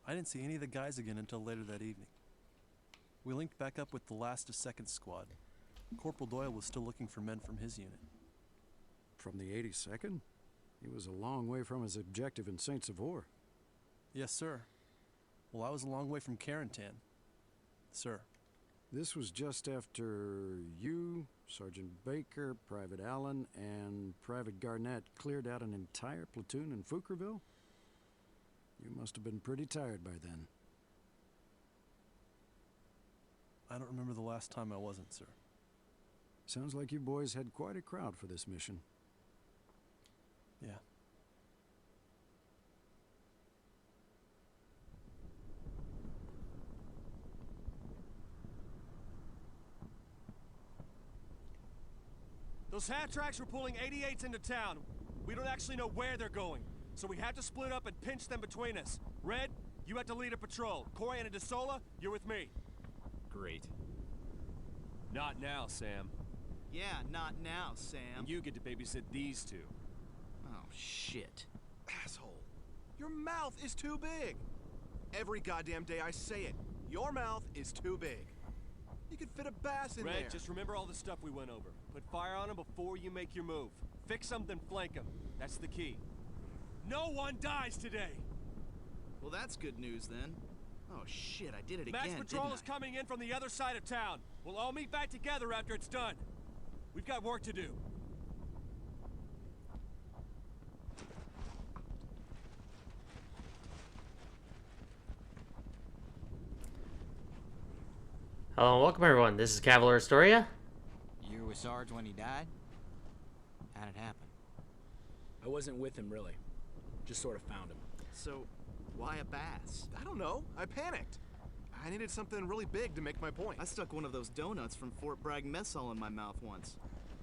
I didn't see any of the guys again until later that evening. We linked back up with the last of 2nd Squad. Corporal Doyle was still looking for men from his unit. From the 82nd? He was a long way from his objective in Saint Savor. Yes, sir. Well, I was a long way from Carentan. Sir. This was just after you, Sergeant Baker, Private Allen, and Private Garnett cleared out an entire platoon in Foukerville? You must have been pretty tired by then. I don't remember the last time I wasn't, sir. Sounds like you boys had quite a crowd for this mission. Yeah. Those Halftracks were pulling 88s into town. We don't actually know where they're going, so we have to split up and pinch them between us. Red, you have to lead a patrol. Corey and DeSola, you're with me. Great. Not now, Sam. Yeah, not now, Sam. And you get to babysit these two. Oh, shit. Asshole. Your mouth is too big. Every goddamn day I say it. Your mouth is too big. You could fit a bass in Red, there. just remember all the stuff we went over. Put fire on them before you make your move. Fix them, then flank them. That's the key. No one dies today! Well, that's good news, then. Oh, shit, I did it Mass again, patrol didn't is I? coming in from the other side of town. We'll all meet back together after it's done. We've got work to do. Hello and welcome everyone, this is Cavalier Astoria. You were with Sarge when he died? How'd it happen? I wasn't with him, really. Just sort of found him. So, why a bass? I don't know. I panicked. I needed something really big to make my point. I stuck one of those donuts from Fort Bragg mess hall in my mouth once.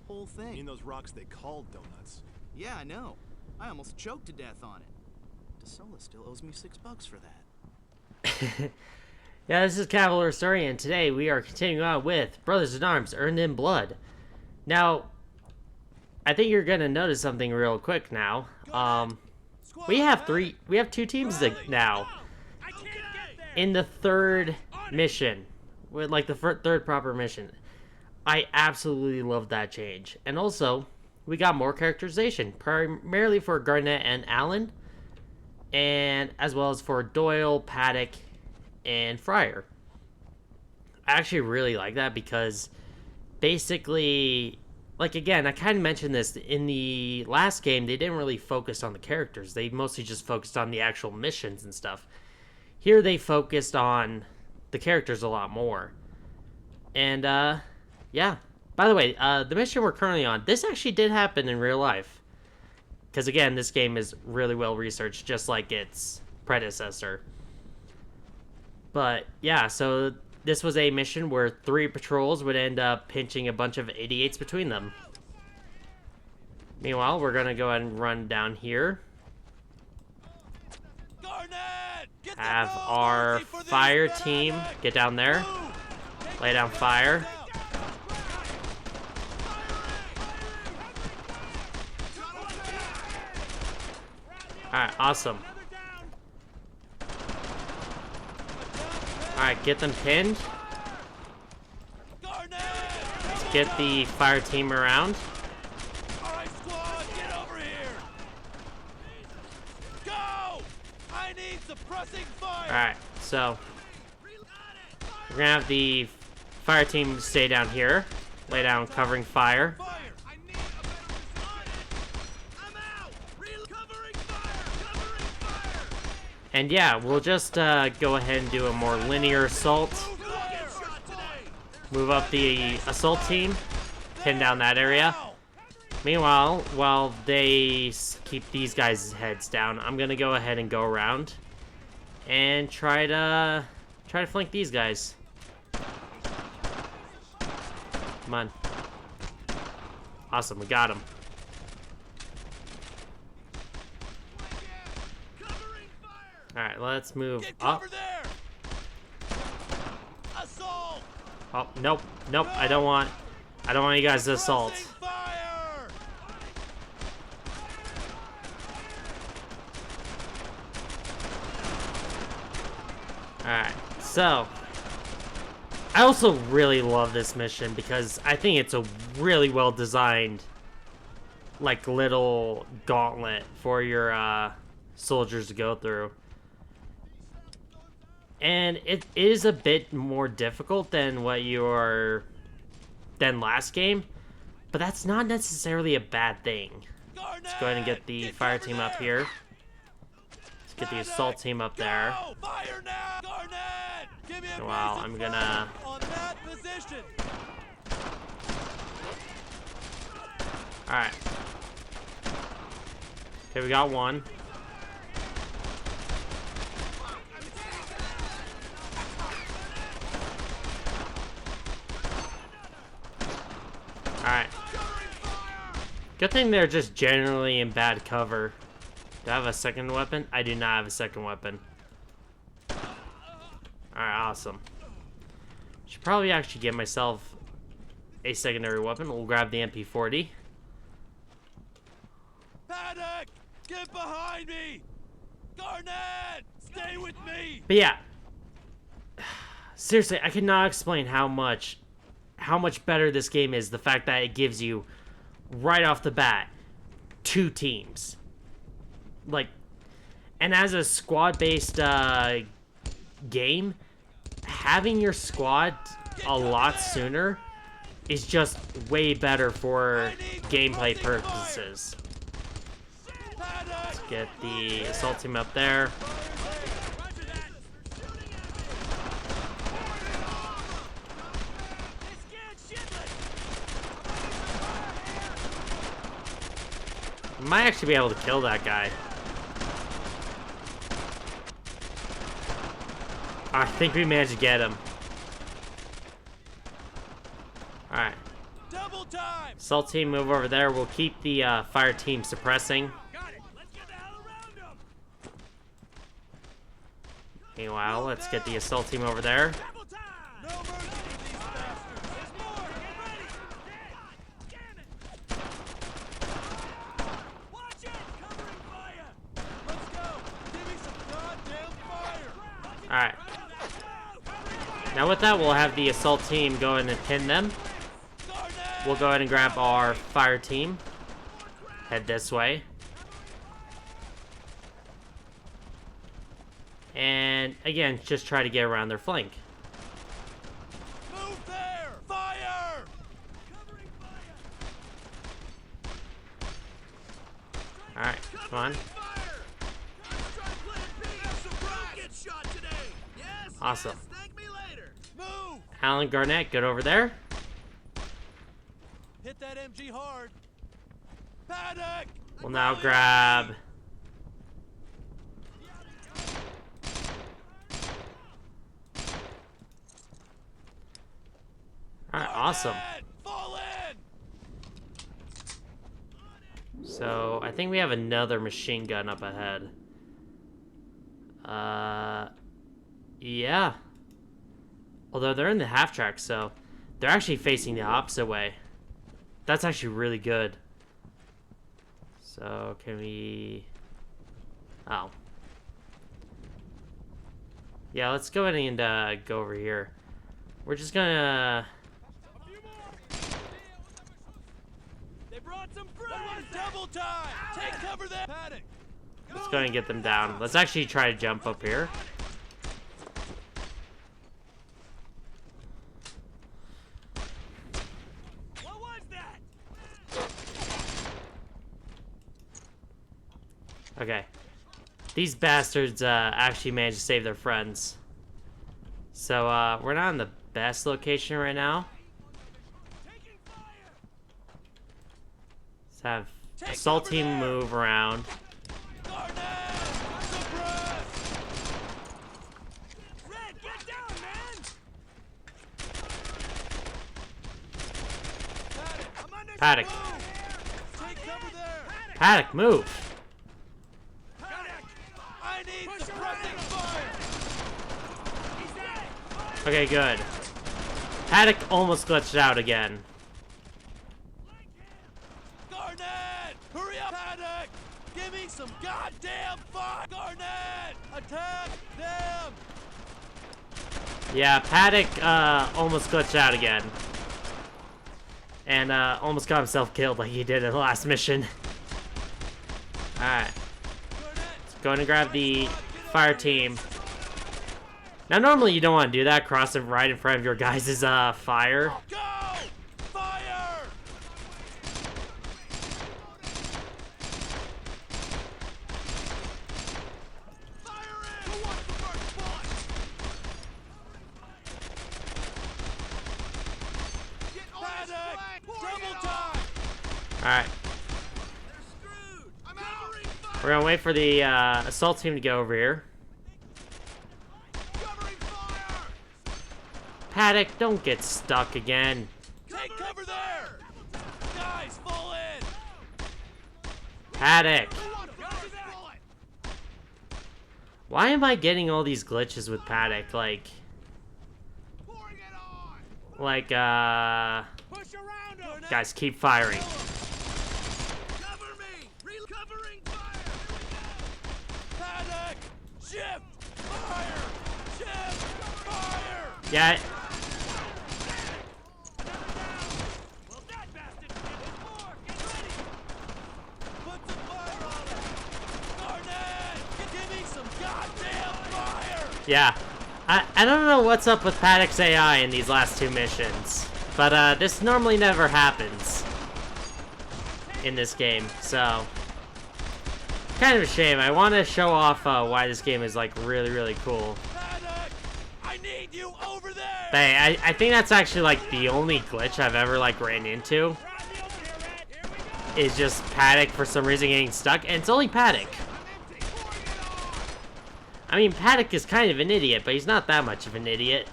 Whole I thing. mean those rocks they called donuts. Yeah, I know. I almost choked to death on it. DeSola still owes me $6 for that. Yeah, this is Cavalier Astoria, and today we are continuing on with Brothers in Arms Earned in Blood. Now, I think you're gonna notice something real quick now. We have two teams now in the third mission, with like the third proper mission. I absolutely love that change, and also we got more characterization, primarily for Garnett and Allen, and as well as for Doyle, Paddock, and Fryer. I actually really like that because basically, like again, I kind of mentioned this in the last game, they didn't really focus on the characters. They mostly just focused on the actual missions and stuff. Here they focused on the characters a lot more. And yeah. By the way, the mission we're currently on, this actually did happen in real life. Because again, this game is really well researched, just like its predecessor. But yeah, so this was a mission where 3 patrols would end up pinching a bunch of 88s between them. Meanwhile, we're going to go ahead and run down here. Have our fire team get down there. Lay down fire. Alright, awesome. Alright, get them pinned. Let's get the fire team around. Alright, squad, get over here! Go! I need suppressing fire! Alright, so we're gonna have the fire team stay down here. Lay down covering fire. And yeah, we'll just go ahead and do a more linear assault. Move up the assault team. Pin down that area. Meanwhile, while they keep these guys' heads down, I'm gonna go ahead and go around and try to flank these guys. Come on. Awesome, we got them. Alright, let's move up. Oh, nope, nope, I don't want you guys to assault. Alright, so I also really love this mission because I think it's a really well designed like little gauntlet for your soldiers to go through. And it is a bit more difficult than than last game, but that's not necessarily a bad thing. Let's go ahead and get the fire team up here. Let's get the assault team up there. Wow, I'm gonna... Alright. Okay, we got one. Alright. Good thing they're just generally in bad cover. Do I have a second weapon? I do not have a second weapon. Alright, awesome. Should probably actually get myself a secondary weapon. We'll grab the MP40. Paddock! Get behind me! Garnett! Stay with me! But yeah. Seriously, I cannot explain how much better this game is. The fact that it gives you, right off the bat, 2 teams. Like, and as a squad-based game, having your squad a lot sooner is just way better for gameplay purposes. Let's get the assault team up there. Might actually be able to kill that guy. I think we managed to get him. Alright. Assault team, move over there. We'll keep the fire team suppressing. Meanwhile, let's get the assault team over there. Alright. Now with that, we'll have the assault team go in and pin them. We'll go ahead and grab our fire team. Head this way. And again, just try to get around their flank. Move there! Fire! Alright, come on. Awesome. Alan Garnett, get over there. Hit that MG hard. Paddock! We'll now grab... Alright, awesome. So, I think we have another machine gun up ahead. Yeah. Although they're in the half-track, so they're actually facing the opposite way. That's actually really good. So, can we... Oh. Yeah, let's go ahead and go over here. We're just gonna... They brought some friends! Double time! Take cover there! Paddock! Let's go ahead and get them down. Let's actually try to jump up here. What was that? Okay. These bastards actually managed to save their friends. So, we're not in the best location right now. Let's have assault team move around. Paddock. Paddock, move. Okay, good. Paddock almost glitched out again. Garnett! Hurry up, Paddock! Give me some goddamn fire! Garnett! Attack them! Yeah, Paddock almost glitched out again. And almost got himself killed like he did in the last mission. Alright. Going to grab the fire team. Now, normally you don't want to do that, cross it right in front of your guys' fire. Go! Fire! Fire in! Who wants the first bullet? Get on his flank! Double time! Alright. They're screwed! I'm out! We're gonna wait for the assault team to go over here. Covering fire! Paddock, don't get stuck again. Take cover there! Guys, fall in! Paddock. Who wants the first bullet? Why am I getting all these glitches with Paddock? Pouring it on! Push around him! Guys, keep firing. Cover me! Covering fire! Paddock! Shift! Fire! Shift! Fire! Yeah, Well, that bastard did more! Get ready! Put some fire on him! Garnet! Give me some goddamn fire! yeah. I don't know what's up with Paddock's AI in these last two missions, but this normally never happens in this game, so kind of a shame. I want to show off why this game is like really cool. Paddock! I need you over there! But hey, I think that's actually like the only glitch I've ever like ran into is just Paddock for some reason getting stuck, and it's only Paddock. I mean, Paddock is kind of an idiot, but he's not that much of an idiot.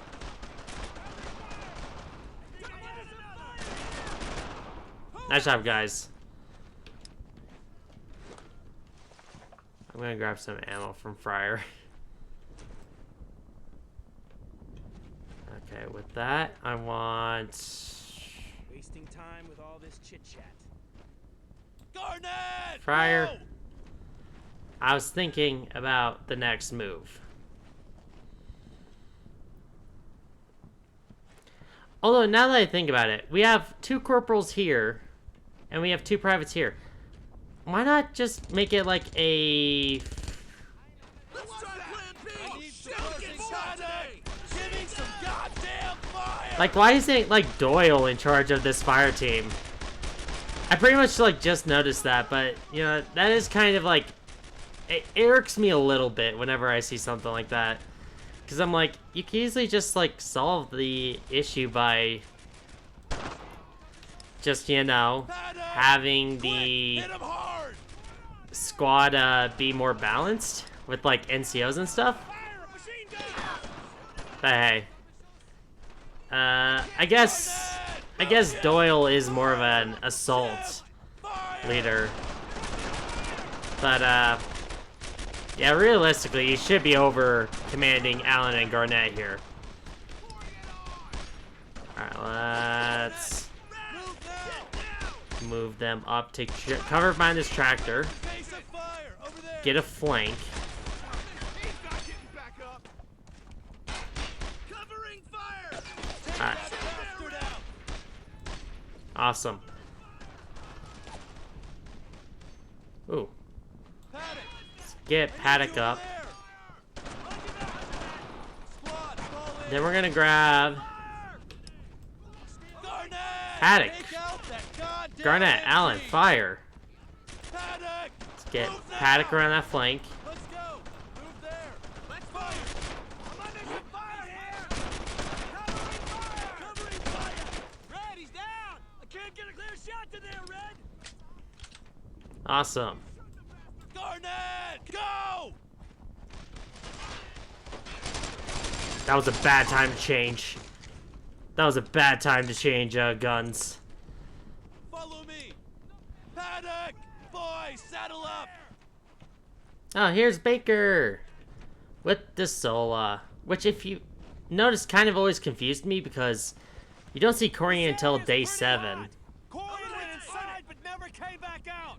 Nice job, guys. I'm gonna grab some ammo from Fryer. Okay, with that, I want... Wasting time with all this chit chat. Garnet! Fryer. Go! I was thinking about the next move. Although, now that I think about it, we have 2 corporals here, and we have 2 privates here. Why not just make it like a... Let's try plan B! Give me some goddamn fire! Like, why isn't, like, Doyle in charge of this fire team? I pretty much, like, just noticed that, but, you know, that is kind of, like... It irks me a little bit whenever I see something like that. Because I'm like, you can easily just, like, solve the issue by... just, you know, having the Hit him hard! squad be more balanced with, like, NCOs and stuff. But hey. I guess Doyle is more of an assault leader. But, yeah, realistically, you should be over commanding Allen and Garnett here. Alright, let's move them up to cover behind this tractor. Get a flank. Alright. Awesome. Ooh. Let's get Paddock up. Then we're gonna grab Paddock. Garnett, Allen, fire. Let's get Paddock around that flank. Let's go! Move there! Let's fire! I'm under some fire here! Covering fire! Red, he's down! I can't get a clear shot to there, Red! Awesome. Garnett! Go! That was a bad time to change. That was a bad time to change guns. Follow me! Paddock! Boys, saddle up! Oh, here's Baker with the Sola, which, if you notice, kind of always confused me because you don't see Corey until day 7. Corey went inside but never came back out!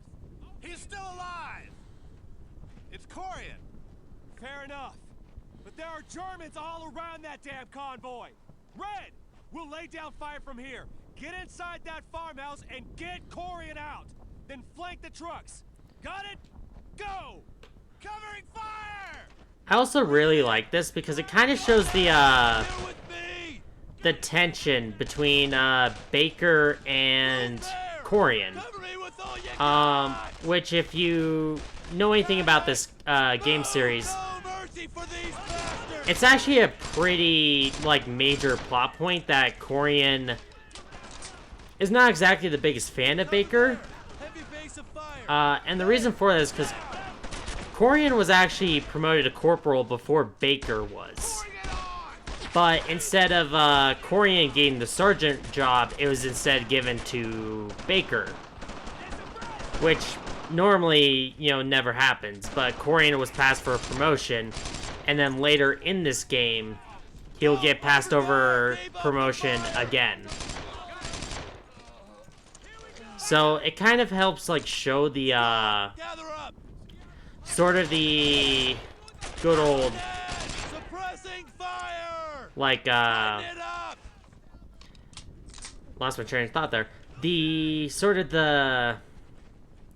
He's still alive! It's Corian. Fair enough. But there are Germans all around that damn convoy. Red, we'll lay down fire from here. Get inside that farmhouse and get Corian out. Then flank the trucks. Got it? Go! Covering fire! I also really like this because it kind of shows the tension between Baker and Corian. Which if you know anything about this game series, it's actually a pretty like major plot point that Corian is not exactly the biggest fan of Baker. And the reason for that is because Corian was actually promoted to Corporal before Baker was. But instead of Corian getting the sergeant job, it was instead given to Baker. Which normally, you know, never happens. But Corian was passed for a promotion. And then later in this game, he'll get passed over promotion again. So it kind of helps like show the sort of the good old like lost my train of thought there. The sort of the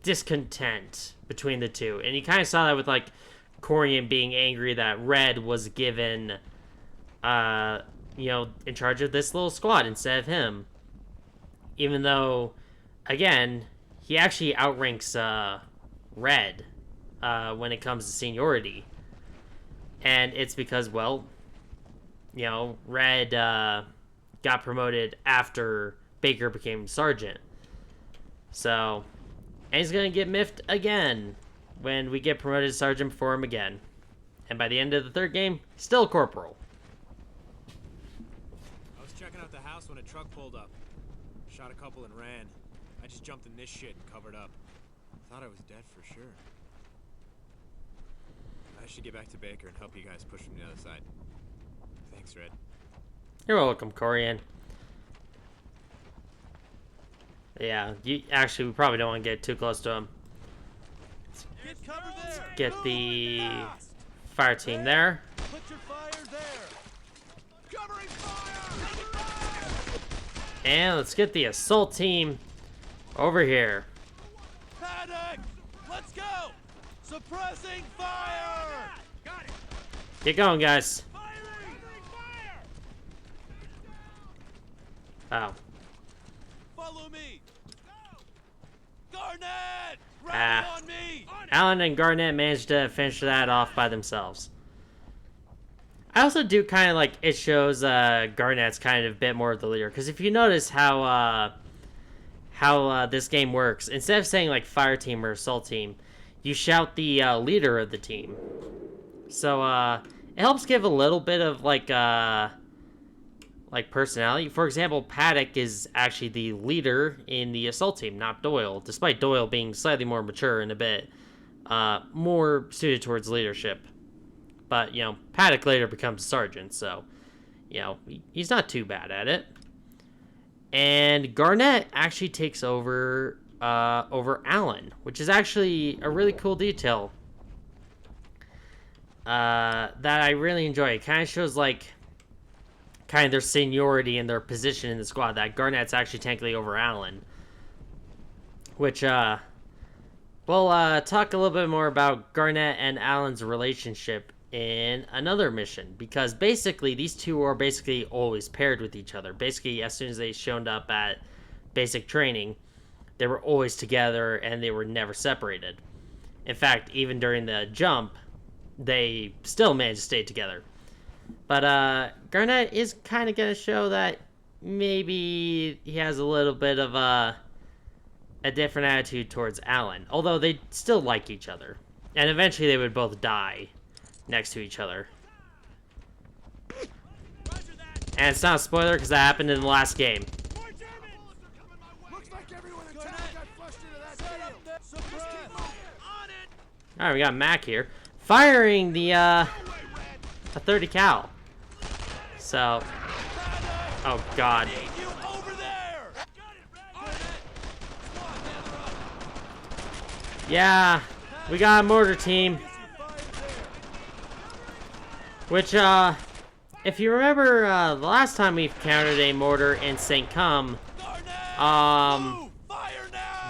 discontent between the two. And you kind of saw that with like Corian being angry that Red was given you know, in charge of this little squad instead of him. Even though again, he actually outranks Red when it comes to seniority. And it's because, well, you know, Red got promoted after Baker became sergeant. So, and he's going to get miffed again when we get promoted to sergeant before him again. And by the end of the third game, still Corporal. I was checking out the house when a truck pulled up. Shot a couple and ran. I just jumped in this shit and covered up. Thought I was dead for sure. I should get back to Baker and help you guys push from the other side. Thanks, Red. You're welcome, Corian. Yeah, we probably don't want to get too close to him. Let's get the fire team there. Put your fire there. Covering fire! And let's get the assault team over here. Panic! Let's go! Suppressing fire! Got it! Get going, guys. Firing! Oh. Follow me! Garnett! Rally Ah. on me! Allen and Garnett managed to finish that off by themselves. I also do kind of like it shows Garnett's kind of a bit more of the leader. Because if you notice how this game works, instead of saying like fire team or assault team, you shout the leader of the team. So it helps give a little bit of like personality. For example, Paddock is actually the leader in the assault team, not Doyle, despite Doyle being slightly more mature and a bit more suited towards leadership. But, you know, Paddock later becomes a sergeant, so, you know, he's not too bad at it. And Garnett actually takes over Allen, which is actually a really cool detail that I really enjoy. It kind of shows, like, kind of their seniority and their position in the squad, that Garnett's actually technically over Allen. Which, we'll talk a little bit more about Garnett and Allen's relationship in another mission, because basically these two are basically always paired with each other. Basically, as soon as they showed up at basic training, they were always together and they were never separated. In fact, even during the jump, they still managed to stay together. But Garnett is kind of going to show that maybe he has a little bit of a different attitude towards Allen, although they still like each other. And eventually they would both die next to each other. And it's not a spoiler because that happened in the last game. Alright, we got Mac here. Firing the, a 30 cal. So, oh god. Yeah, we got a mortar team. Which, if you remember, the last time we encountered a mortar in St. Cum,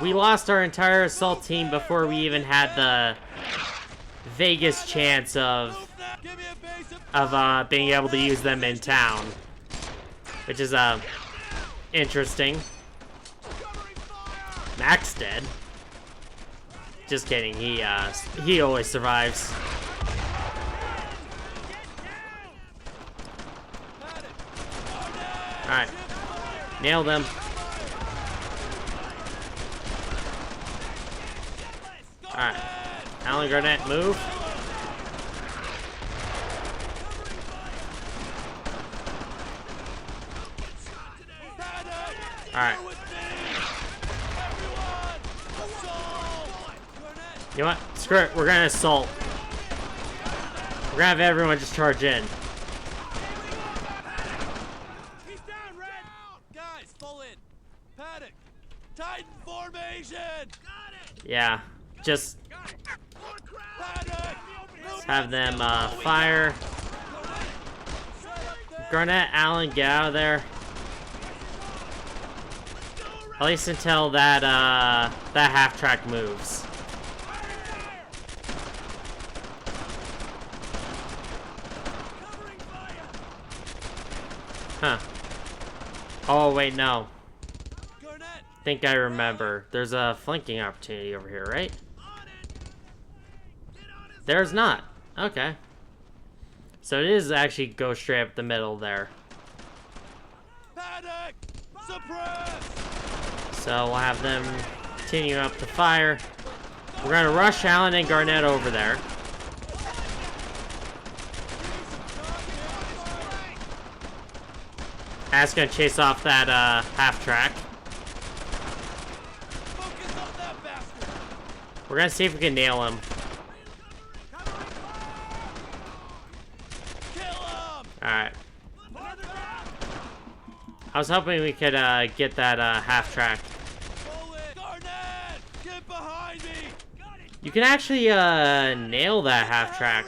we lost our entire assault team before we even had the vaguest chance of being able to use them in town. Which is, interesting. Mac's dead. Just kidding, he always survives. Alright. Nail them. Alright. Alan Garnett, move. Alright. You know what? Screw it. We're gonna assault. We're gonna have everyone just charge in. He's down, Red! Guys, full in. Paddock! Titan formation! Got it! Yeah. Just Paddock! have them fire. Garnett, Allen, get out of there. At least until that that half-track moves. Huh. Oh wait, no. Think I remember. There's a flanking opportunity over here, right? There's not. Okay. So it is actually go straight up the middle there. Paddock! Suppress! So we'll have them continue up the fire. We're gonna rush Allen and Garnett over there. That's gonna chase off that half-track. We're gonna see if we can nail him. Alright. I was hoping we could get that half-track. You can actually nail that half-track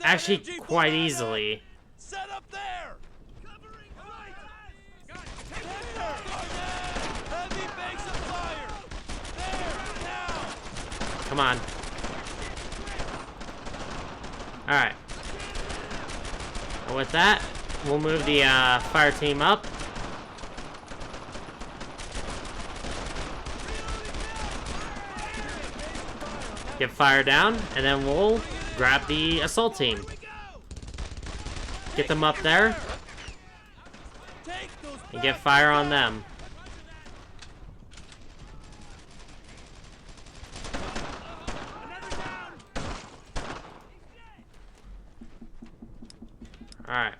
actually quite easily. Set up there! Heavy banks of fire! There, now! Come on. Alright. And with that, we'll move the fire team up. Get fire down, and then we'll grab the assault team. Get them up there. And get fire on them. Alright.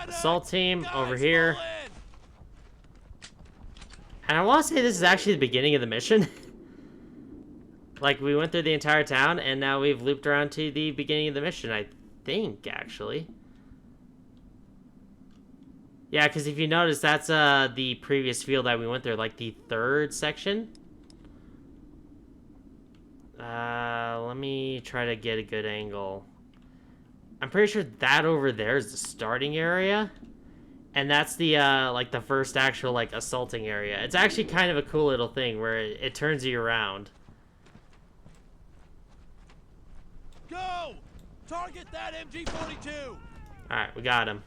Assault team over here. And I want to say this is actually the beginning of the mission. Like, we went through the entire town, and now we've looped around to the beginning of the mission, I think, actually. Yeah, because if you notice, that's the previous field that we went through, like the third section. Let me try to get a good angle. I'm pretty sure that over there is the starting area. And that's the, like, the first actual, like, assaulting area. It's actually kind of a cool little thing where it turns you around. Go! Target that MG-42! Alright, we got him.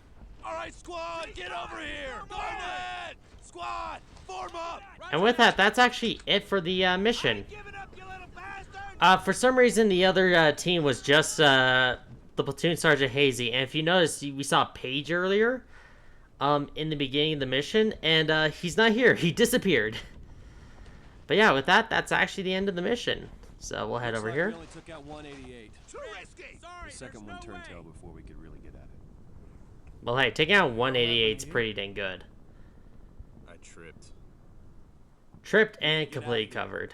Alright, squad, get over here! Garnett! Squad, form up! And with that, that's actually it for the mission. For some reason, the other team was just the platoon sergeant Hazy. And if you notice, we saw Paige earlier in the beginning of the mission, and he's not here. He disappeared. But yeah, with that, that's actually the end of the mission. So we'll head over here. We only took out 188. Too risky! The second one turned tail before we could really get at it. Well, hey, taking out 188 is pretty dang good. I tripped. Tripped and completely covered.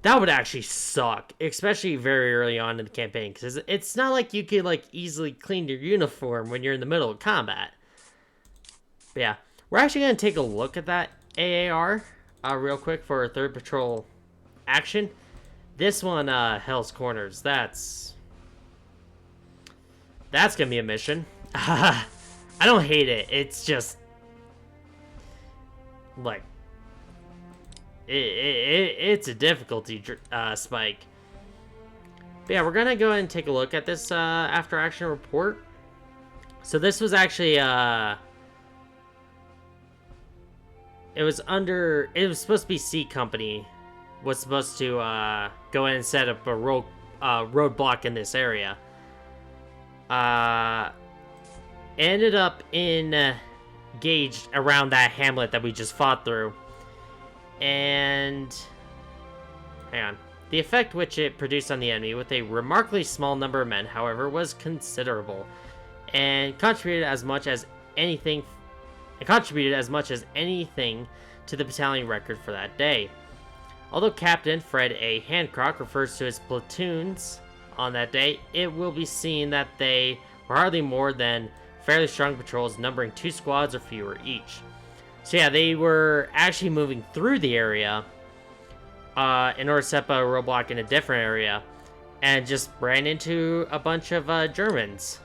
That would actually suck, especially very early on in the campaign, because it's not like you could, like, easily clean your uniform when you're in the middle of combat. But yeah, we're actually going to take a look at that AAR real quick for our third patrol action. This one, Hell's Corners, that's that's gonna be a mission. I don't hate it. It's just like it's a difficulty spike. But yeah, we're gonna go ahead and take a look at this after action report. So this was actually it was supposed to be C Company was supposed to go in and set up a roadblock in this area. Ended up engaged around that hamlet that we just fought through. And hang on. The effect which it produced on the enemy with a remarkably small number of men, however, was considerable, and contributed as much as anything to the battalion record for that day. Although Captain Fred A. Hancock refers to his platoons on that day, it will be seen that they were hardly more than fairly strong patrols numbering 2 squads or fewer each. So yeah, they were actually moving through the area in order to set up a roadblock in a different area, and just ran into a bunch of Germans.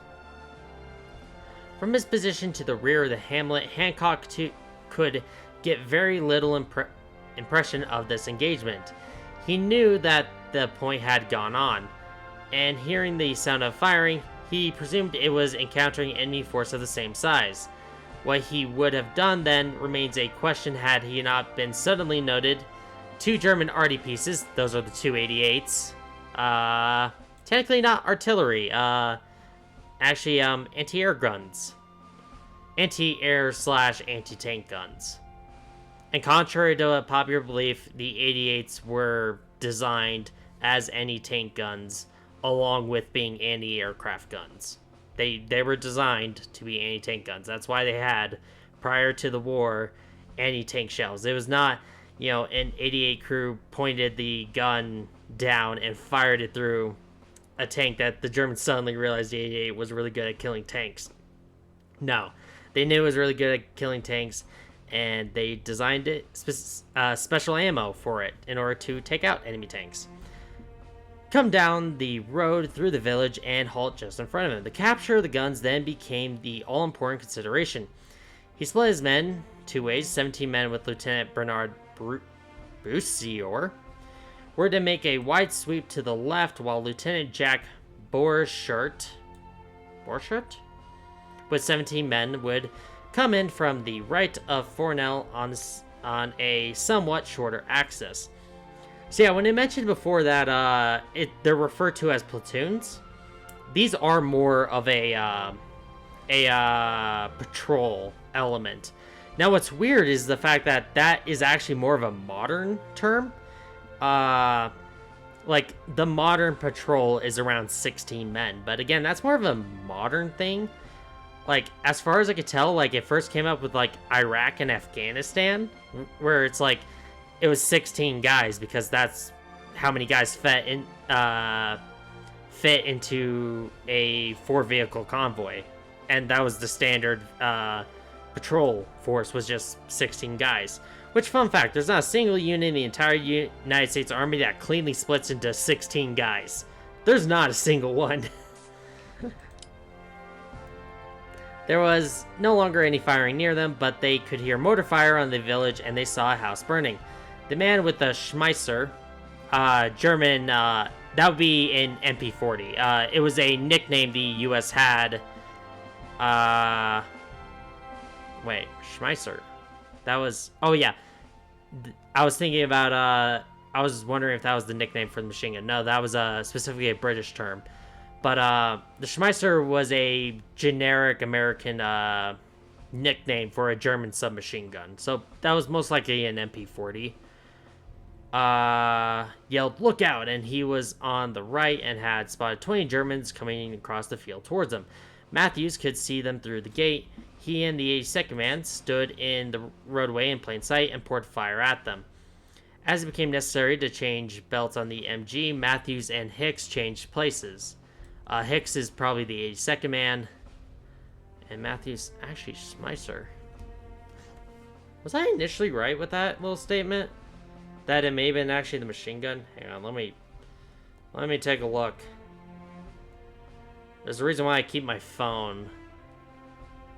From his position to the rear of the hamlet, Hancock could get very little impression of this engagement. He knew that the point had gone on, and hearing the sound of firing, he presumed it was encountering enemy force of the same size. What he would have done then remains a question had he not been suddenly noted 2 German arty pieces, those are the 288s, technically not artillery, actually anti-air guns. Anti-air/anti-tank guns. And contrary to popular belief, the 88s were designed as anti-tank guns, along with being anti-aircraft guns. They were designed to be anti-tank guns. That's why they had, prior to the war, anti-tank shells. It was not, an 88 crew pointed the gun down and fired it through a tank that the Germans suddenly realized the 88 was really good at killing tanks. No. They knew it was really good at killing tanks, and they designed it special ammo for it in order to take out enemy tanks. Come down the road through the village and halt just in front of him. The capture of the guns then became the all-important consideration. He split his men 2 ways. 17 men with Lieutenant Bernard Boussior were to make a wide sweep to the left, while Lieutenant Jack Borchardt with 17 men would come in from the right of Fornell on a somewhat shorter axis. So yeah, when I mentioned before that they're referred to as platoons, these are more of a patrol element. Now what's weird is the fact that that is actually more of a modern term. Like, the modern patrol is around 16 men, but again, that's more of a modern thing. Like, as far as I could tell, like, it first came up with, like, Iraq and Afghanistan, where it's like, it was 16 guys, because that's how many guys fit into a 4-vehicle convoy. And that was the standard patrol force, was just 16 guys. Which, fun fact, there's not a single unit in the entire United States Army that cleanly splits into 16 guys. There's not a single one. There was no longer any firing near them, but they could hear mortar fire on the village, and they saw a house burning. The man with the Schmeisser, German, that would be an MP40. It was a nickname the U.S. had. Wait, Schmeisser. That was, oh yeah. I was thinking about, I was wondering if that was the nickname for the machine gun. No, that was specifically a British term. But the Schmeisser was a generic American nickname for a German submachine gun. So that was most likely an MP40. Yelled, "Look out!" and he was on the right and had spotted 20 Germans coming across the field towards him. Matthews could see them through the gate. He and the 82nd man stood in the roadway in plain sight and poured fire at them. As it became necessary to change belts on the MG, Matthews and Hicks changed places. Hicks is probably the 82nd man, and Matthews, actually, Schmeisser. Was I initially right with that little statement? That it may have been actually the machine gun? Hang on, let me take a look. There's a reason why I keep my phone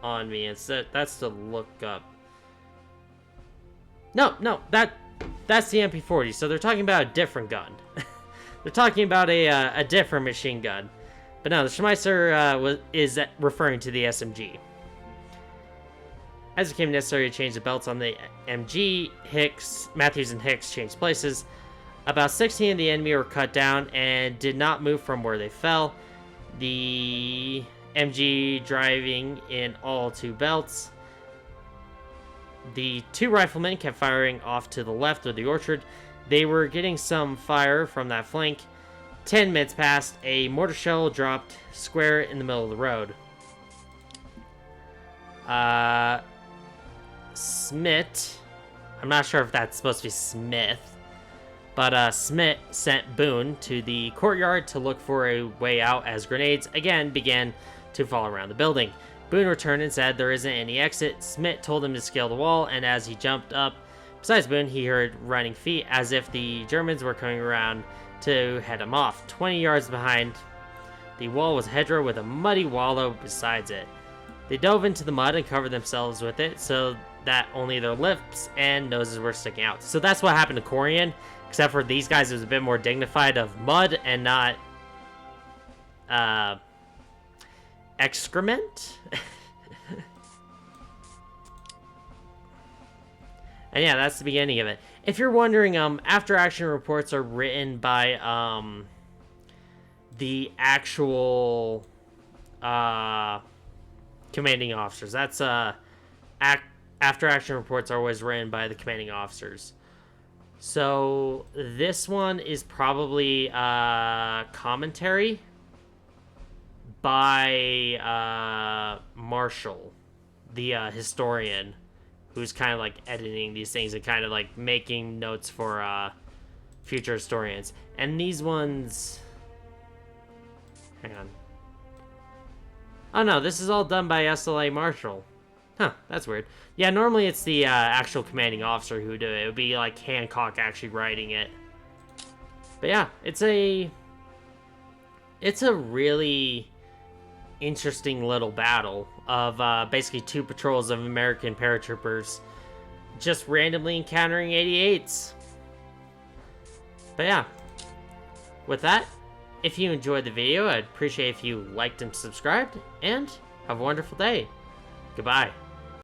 on me. That's to look up. No, that's the MP40. So they're talking about a different gun. They're talking about a different machine gun. But no, the Schmeisser is referring to the SMG. As it became necessary to change the belts on the MG, Matthews and Hicks changed places. About 16 of the enemy were cut down and did not move from where they fell. The MG driving in all 2 belts. The 2 riflemen kept firing off to the left of the orchard. They were getting some fire from that flank. 10 minutes passed. A mortar shell dropped square in the middle of the road. Smith, I'm not sure if that's supposed to be Smith, but Smith sent Boone to the courtyard to look for a way out as grenades again began to fall around the building. Boone returned and said there isn't any exit. Smith told him to scale the wall, and as he jumped up besides Boone, he heard running feet as if the Germans were coming around to head him off. 20 yards behind the wall was a hedgerow with a muddy wallow besides it. They dove into the mud and covered themselves with it so that only their lips and noses were sticking out. So that's what happened to Corian, except for these guys, it was a bit more dignified of mud and not excrement. And yeah, that's the beginning of it. If you're wondering, after action reports are written by the actual commanding officers. That's after action reports are always written by the commanding officers. So this one is probably commentary by Marshall, the historian, who's kind of like editing these things and kind of like making notes for future historians. And these ones, hang on. Oh no, this is all done by SLA Marshall. Huh, that's weird. Yeah, normally it's the actual commanding officer who would do it. It would be like Hancock actually writing it. But yeah, it's a really interesting little battle of basically 2 patrols of American paratroopers just randomly encountering 88s. But yeah, with that, if you enjoyed the video, I'd appreciate if you liked and subscribed, and have a wonderful day. Goodbye.